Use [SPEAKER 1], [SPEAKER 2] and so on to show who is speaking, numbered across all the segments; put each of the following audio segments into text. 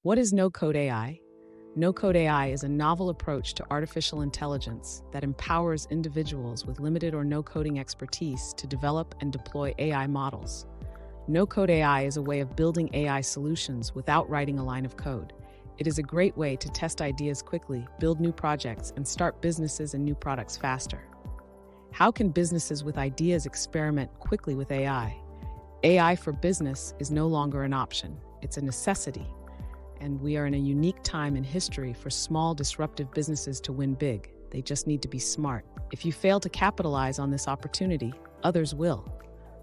[SPEAKER 1] What is no-code AI? No-code AI is a novel approach to artificial intelligence that empowers individuals with limited or no coding expertise to develop and deploy AI models. No-code AI is a way of building AI solutions without writing a line of code. It is a great way to test ideas quickly, build new projects, and start businesses and new products faster. How can businesses with ideas experiment quickly with AI? AI for business is no longer an option, it's a necessity. And we are in a unique time in history for small, disruptive businesses to win big. They just need to be smart. If you fail to capitalize on this opportunity, others will.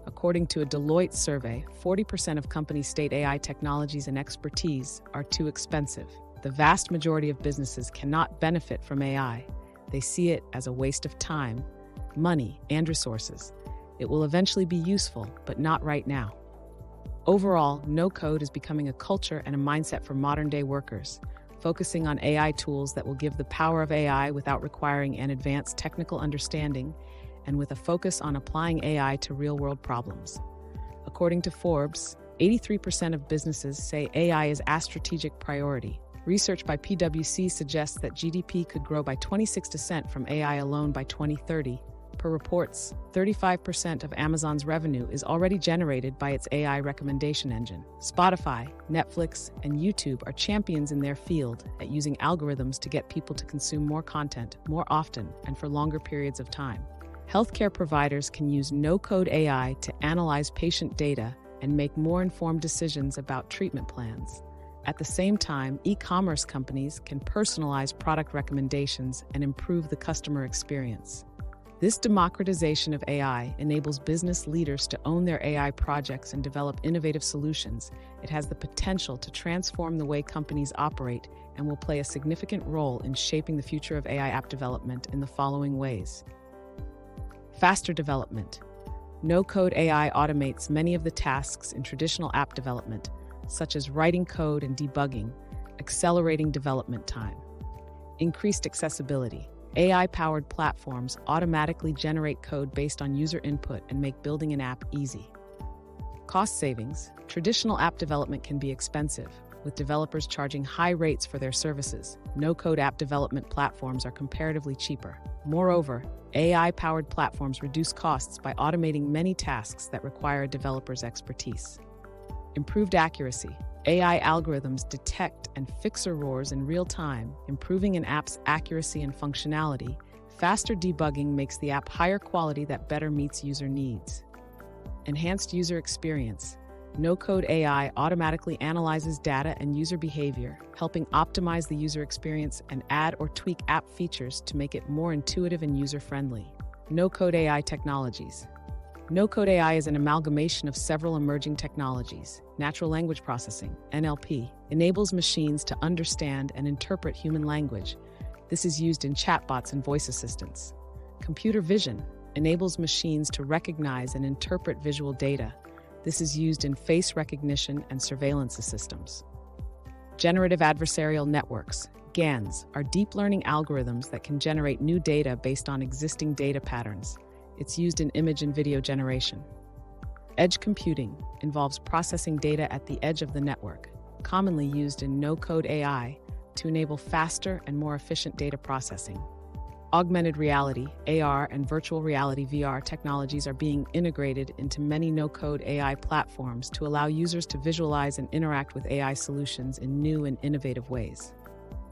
[SPEAKER 1] According to a Deloitte survey, 40% of companies state AI technologies and expertise are too expensive. The vast majority of businesses cannot benefit from AI. They see it as a waste of time, money, and resources. It will eventually be useful, but not right now. Overall, no-code is becoming a culture and a mindset for modern-day workers, focusing on AI tools that will give the power of AI without requiring an advanced technical understanding and with a focus on applying AI to real-world problems. According to Forbes, 83% of businesses say AI is a strategic priority. Research by PwC suggests that GDP could grow by 26% from AI alone by 2030. Per reports, 35% of Amazon's revenue is already generated by its AI recommendation engine. Spotify, Netflix, and YouTube are champions in their field at using algorithms to get people to consume more content, more often, and for longer periods of time. Healthcare providers can use no-code AI to analyze patient data and make more informed decisions about treatment plans. At the same time, e-commerce companies can personalize product recommendations and improve the customer experience. This democratization of AI enables business leaders to own their AI projects and develop innovative solutions. It has the potential to transform the way companies operate and will play a significant role in shaping the future of AI app development in the following ways. Faster development. No-code AI automates many of the tasks in traditional app development, such as writing code and debugging, accelerating development time. Increased accessibility. AI-powered platforms automatically generate code based on user input and make building an app easy. Cost savings. Traditional app development can be expensive, with developers charging high rates for their services. No-code app development platforms are comparatively cheaper. Moreover, AI-powered platforms reduce costs by automating many tasks that require a developer's expertise. Improved accuracy. AI algorithms detect and fix errors in real time, improving an app's accuracy and functionality. Faster debugging makes the app higher quality that better meets user needs. Enhanced user experience. No-code AI automatically analyzes data and user behavior, helping optimize the user experience and add or tweak app features to make it more intuitive and user-friendly. No-code AI technologies. No-code AI is an amalgamation of several emerging technologies. Natural language processing, NLP, enables machines to understand and interpret human language. This is used in chatbots and voice assistants. Computer vision enables machines to recognize and interpret visual data. This is used in face recognition and surveillance systems. Generative adversarial networks, GANs, are deep learning algorithms that can generate new data based on existing data patterns. It's used in image and video generation. Edge computing involves processing data at the edge of the network, commonly used in no-code AI to enable faster and more efficient data processing. Augmented reality, AR, and virtual reality, VR technologies are being integrated into many no-code AI platforms to allow users to visualize and interact with AI solutions in new and innovative ways.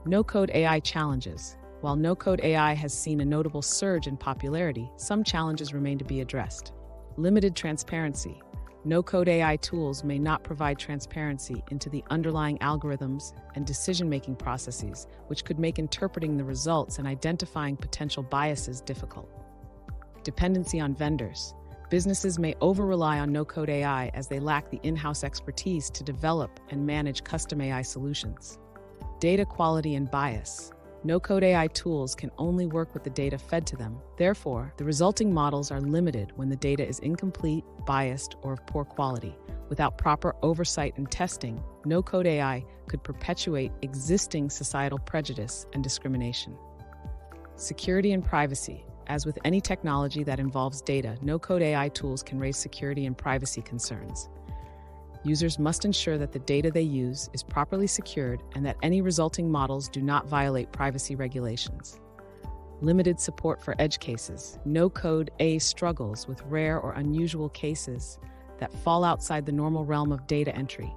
[SPEAKER 1] No-code AI challenges. While no-code AI has seen a notable surge in popularity, some challenges remain to be addressed. Limited transparency. No-code AI tools may not provide transparency into the underlying algorithms and decision-making processes, which could make interpreting the results and identifying potential biases difficult. Dependency on vendors. Businesses may over-rely on no-code AI as they lack the in-house expertise to develop and manage custom AI solutions. Data quality and bias. No-code AI tools can only work with the data fed to them. Therefore, the resulting models are limited when the data is incomplete, biased, or of poor quality. Without proper oversight and testing, no-code AI could perpetuate existing societal prejudice and discrimination. Security and privacy. As with any technology that involves data, no-code AI tools can raise security and privacy concerns. Users must ensure that the data they use is properly secured and that any resulting models do not violate privacy regulations. Limited support for edge cases. No-code AI struggles with rare or unusual cases that fall outside the normal realm of data entry.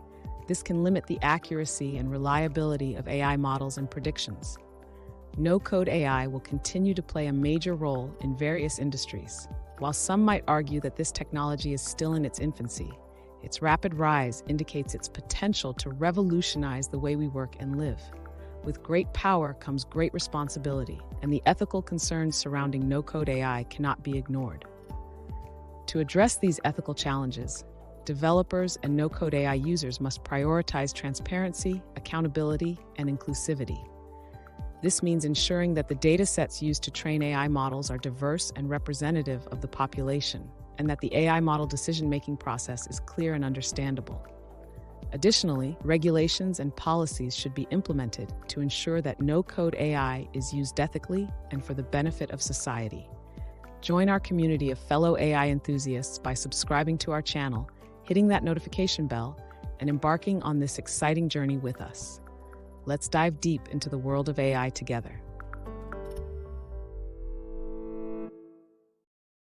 [SPEAKER 1] This can limit the accuracy and reliability of AI models and predictions. No-code AI will continue to play a major role in various industries. While some might argue that this technology is still in its infancy, its rapid rise indicates its potential to revolutionize the way we work and live. With great power comes great responsibility, and the ethical concerns surrounding no-code AI cannot be ignored. To address these ethical challenges, developers and no-code AI users must prioritize transparency, accountability, and inclusivity. This means ensuring that the data sets used to train AI models are diverse and representative of the population, and that the AI model decision-making process is clear and understandable. Additionally, regulations and policies should be implemented to ensure that no-code AI is used ethically and for the benefit of society. Join our community of fellow AI enthusiasts by subscribing to our channel, hitting that notification bell, and embarking on this exciting journey with us. Let's dive deep into the world of AI together.